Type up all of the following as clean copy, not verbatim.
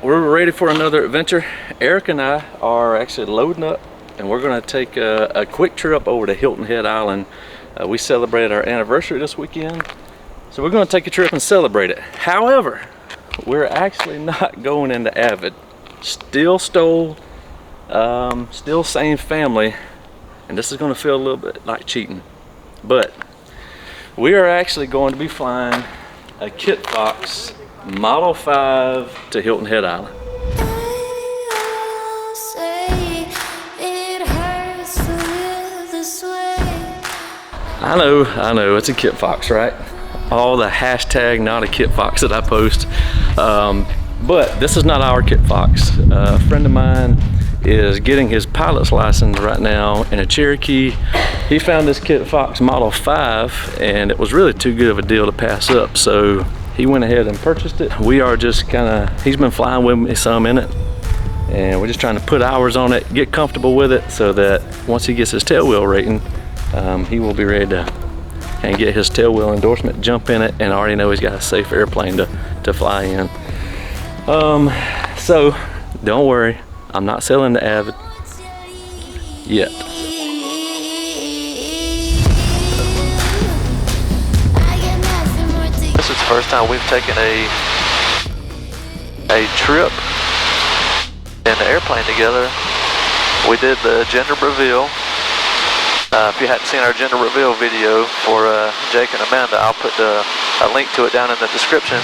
we're ready for another adventure. Eric and I are actually loading up, and we're going to take a quick trip over to Hilton Head Island. We celebrated our anniversary this weekend, so we're going to take a trip and celebrate it. However, we're actually not going into Avid. Still STOL, still same family, and this is going to feel a little bit like cheating. But we are actually going to be flying a Kitfox Model 5 to Hilton Head Island. I know, it's a Kitfox, right? All the hashtag not a Kitfox that I post. But this is not our Kitfox. A friend of mine is getting his pilot's license right now in a Cherokee. He found this Kitfox Model 5 and it was really too good of a deal to pass up, so he went ahead and purchased it. We are just he's been flying with me some in it, and we're just trying to put hours on it, get comfortable with it, so that once he gets his tailwheel rating, he will be ready to get his tailwheel endorsement, jump in it, and already know he's got a safe airplane to fly in. So don't worry, I'm not selling the Avid yet. This is the first time we've taken a trip in the airplane together. We did the gender reveal. If you hadn't seen our gender reveal video for Jake and Amanda, I'll put a link to it down in the description.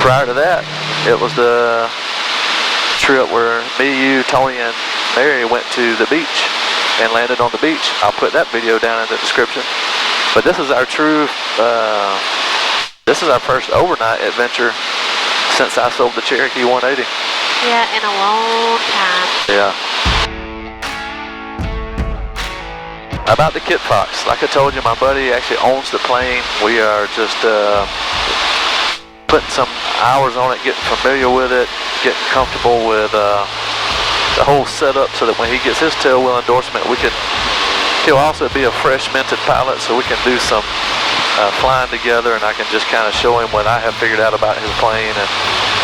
Prior to that, it was the trip where me, you, Tony, and Mary went to the beach and landed on the beach. I'll put that video down in the description. But this is our this is our first overnight adventure since I sold the Cherokee 180. Yeah, in a long time. Yeah. About the Kitfox, like I told you, my buddy actually owns the plane. We are just putting some hours on it, getting familiar with it, getting comfortable with the whole setup, so that when he gets his tailwheel endorsement, he'll also be a fresh minted pilot, so we can do some flying together, and I can just kind of show him what I have figured out about his plane and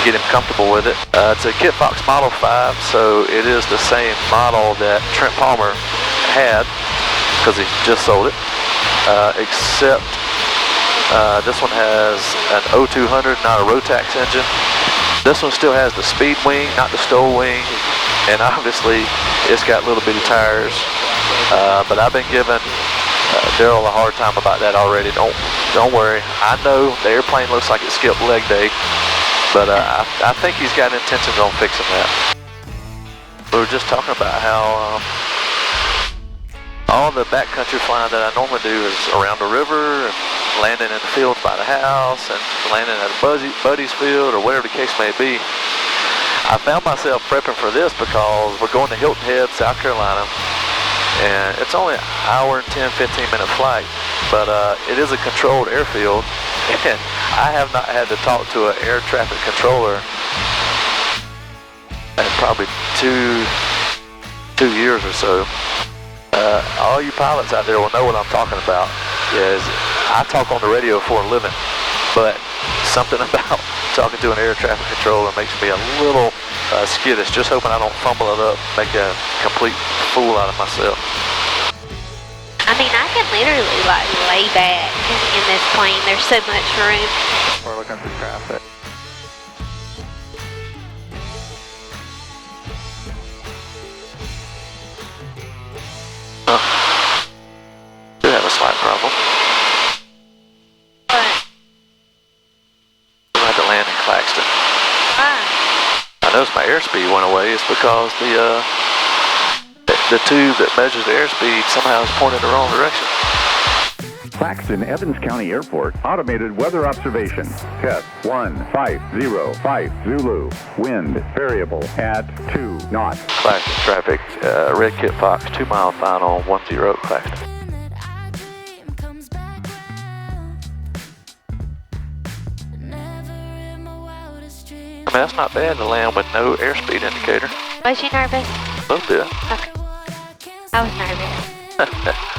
get him comfortable with it. It's a Kitfox Model 5, so it is the same model that Trent Palmer had, because he just sold it, except this one has an 0200, not a Rotax engine. This one still has the speed wing, not the STOL wing, and obviously it's got little bitty tires. But I've been giving Daryl a hard time about that already. Don't worry. I know the airplane looks like it skipped leg day, but I think he's got intentions on fixing that. We were just talking about how all the backcountry flying that I normally do is around the river, and landing in the fields by the house, and landing at a buddy's field, or whatever the case may be. I found myself prepping for this because we're going to Hilton Head, South Carolina, and it's only an hour and 10-15 minute flight, but it is a controlled airfield, and I have not had to talk to an air traffic controller in probably two years or so. All you pilots out there will know what I'm talking about. Is I talk on the radio for a living, but something about talking to an air traffic controller makes me a little skittish, just hoping I don't fumble it up, make a complete fool out of myself. I mean, I can literally like lay back in this plane. There's so much room. We're looking for traffic. Do have a slight problem. What? We'll have to land in Claxton. I noticed my airspeed went away. It's because the tube that measures the airspeed somehow is pointed the wrong direction. Claxton, Evans County Airport, automated weather observation. Test 150 Zulu. Wind variable at 2 knots. Claxton traffic, red Kitfox, 2 mile final, 10 Claxton. I mean, that's not bad to land with no airspeed indicator. Was you nervous? A little bit. Okay. I was nervous.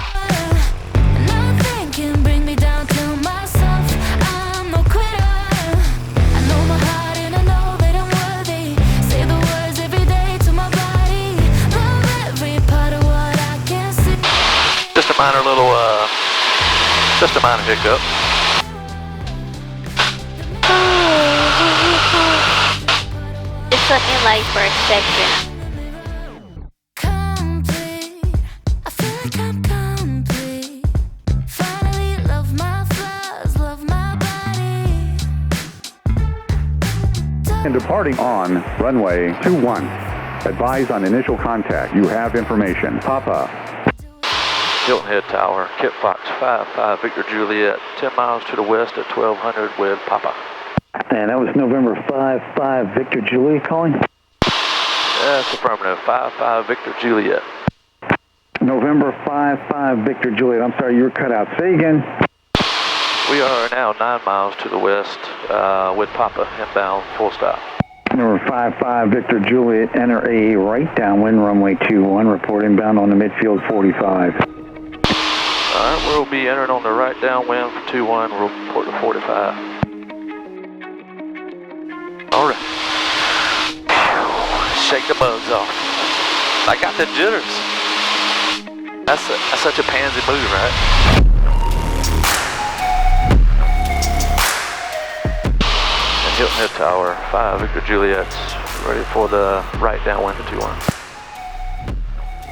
a minor little, just a minor hiccup. Just let me lay for a second. I feel like I'm complete. Finally love my flaws, love my body. And departing on runway 21. Advise on initial contact. You have information. Papa. Hilton Head Tower, Kitfox 55 Victor Juliet, 10 miles to the west at 1200 with Papa. And that was November 55 Victor Juliet calling? That's affirmative, 55 Victor Juliet. November 55 Victor Juliet. I'm sorry, you were cut out. Say again. We are now 9 miles to the west with Papa inbound, full stop. Number 55 Victor Juliet, enter a right downwind runway 21, report inbound on the midfield 45. Alright, we'll be entering on the right downwind for 21, we'll report to 45. Alright. Shake the bugs off. I got the jitters. That's such a pansy move, right? Hilton Head Tower, 5 Victor Juliet's ready for the right downwind to 21.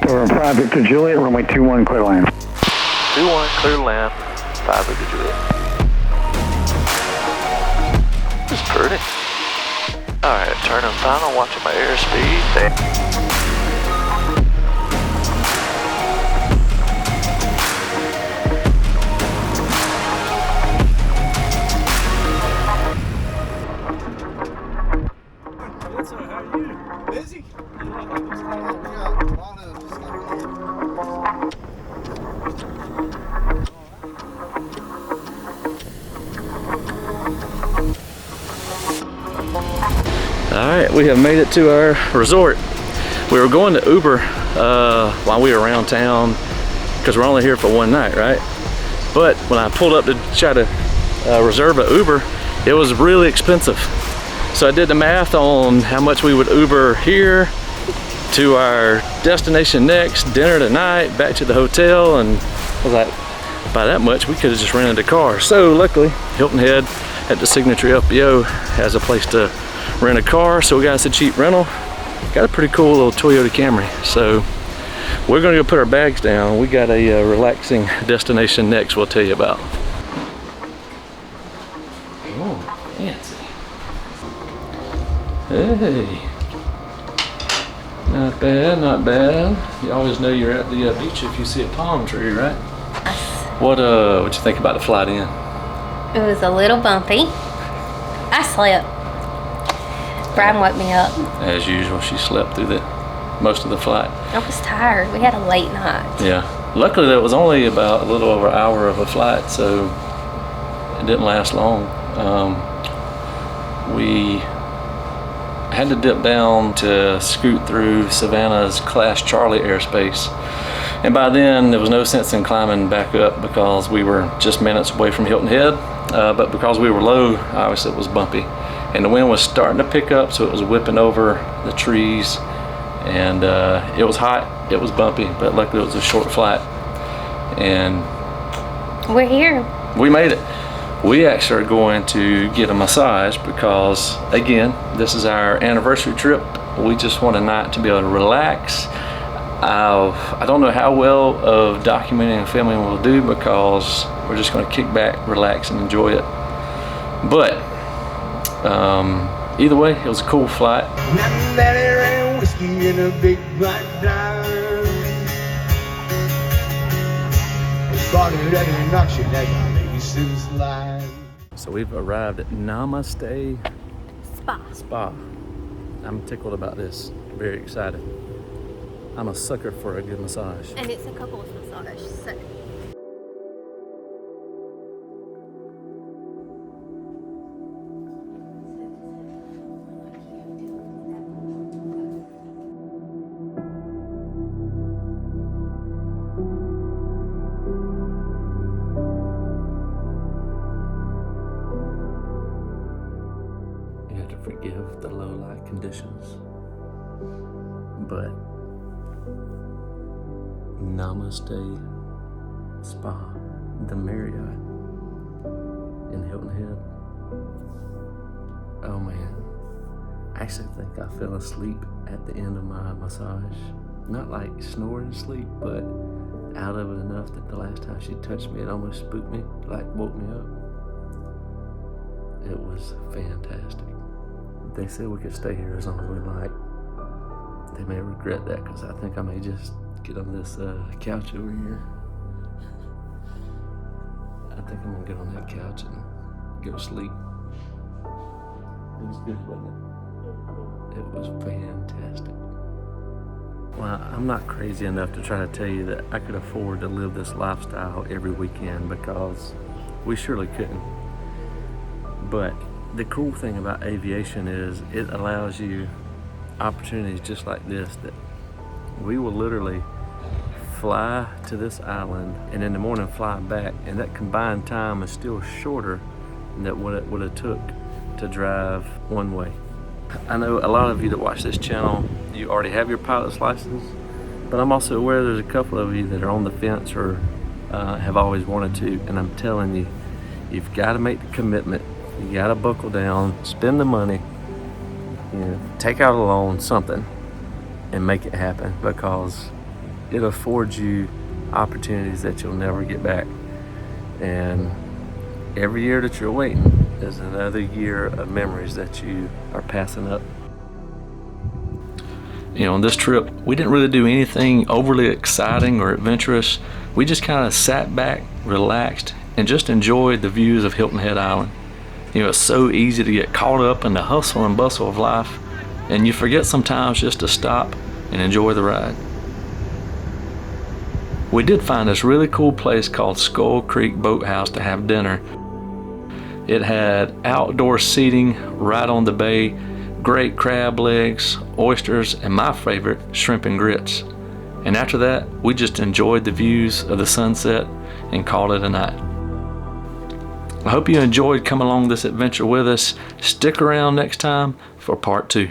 Number 5 Victor Juliet, runway 21, clear land. 21, clear to land, 5 Victor Juliet. This is pretty. Alright, turning final, watching my airspeed. There. Alright, we have made it to our resort. We were going to Uber while we were around town because we're only here for one night, right? But when I pulled up to try to reserve an Uber, it was really expensive. So I did the math on how much we would Uber here to our destination next, dinner tonight, back to the hotel, and I was like, by that much, we could have just rented a car. So luckily, Hilton Head at the Signature LPO has a place to rent a car, so we got us a cheap rental. Got a pretty cool little Toyota Camry. So we're gonna go put our bags down. We got a relaxing destination next we'll tell you about. Oh, fancy. Hey. Not bad, not bad. You always know you're at the beach if you see a palm tree, right? What you think about the flight in? It was a little bumpy. I slept. Brian woke me up. As usual, she slept through most of the flight. I was tired. We had a late night. Yeah. Luckily, that was only about a little over an hour of a flight, so it didn't last long. We had to dip down to scoot through Savannah's Class Charlie airspace. And by then, there was no sense in climbing back up because we were just minutes away from Hilton Head. But because we were low, obviously it was bumpy. And the wind was starting to pick up, so it was whipping over the trees. And it was hot, it was bumpy, but luckily it was a short flight. And we're here. We made it. We actually are going to get a massage because, again, this is our anniversary trip. We just want a night to be able to relax. I don't know how well of documenting and filming we'll do because we're just going to kick back, relax, and enjoy it. But either way, it was a cool flight. So we've arrived at Namaste Spa. I'm tickled about this. Very excited. I'm a sucker for a good massage. And it's a couples massage, so. You have to forgive the low light conditions, but Namaste spa, the Marriott in Hilton Head. Oh man, I actually think I fell asleep at the end of my massage. Not like snoring sleep, but out of it enough that the last time she touched me, it almost spooked me, like woke me up. It was fantastic. They said we could stay here as long as we like. They may regret that because I think I may just get on this couch over here. I think I'm gonna get on that couch and go to sleep. It was good, wasn't it? It was fantastic. Well, I'm not crazy enough to try to tell you that I could afford to live this lifestyle every weekend, because we surely couldn't. But the cool thing about aviation is it allows you opportunities just like this, that we will literally fly to this island and in the morning fly back, and that combined time is still shorter than what it would have took to drive one way. I know a lot of you that watch this channel, you already have your pilot's license, but I'm also aware there's a couple of you that are on the fence or have always wanted to, and I'm telling you, you've got to make the commitment. You got to buckle down, spend the money, you know, take out a loan, something, and make it happen, because it affords you opportunities that you'll never get back. And every year that you're waiting is another year of memories that you are passing up. You know, on this trip, we didn't really do anything overly exciting or adventurous. We just kind of sat back, relaxed, and just enjoyed the views of Hilton Head Island. You know, it's so easy to get caught up in the hustle and bustle of life, and you forget sometimes just to stop and enjoy the ride. We did find this really cool place called Skull Creek Boathouse to have dinner. It had outdoor seating right on the bay, great crab legs, oysters, and my favorite, shrimp and grits. And after that, we just enjoyed the views of the sunset and called it a night. I hope you enjoyed coming along this adventure with us. Stick around next time for part 2.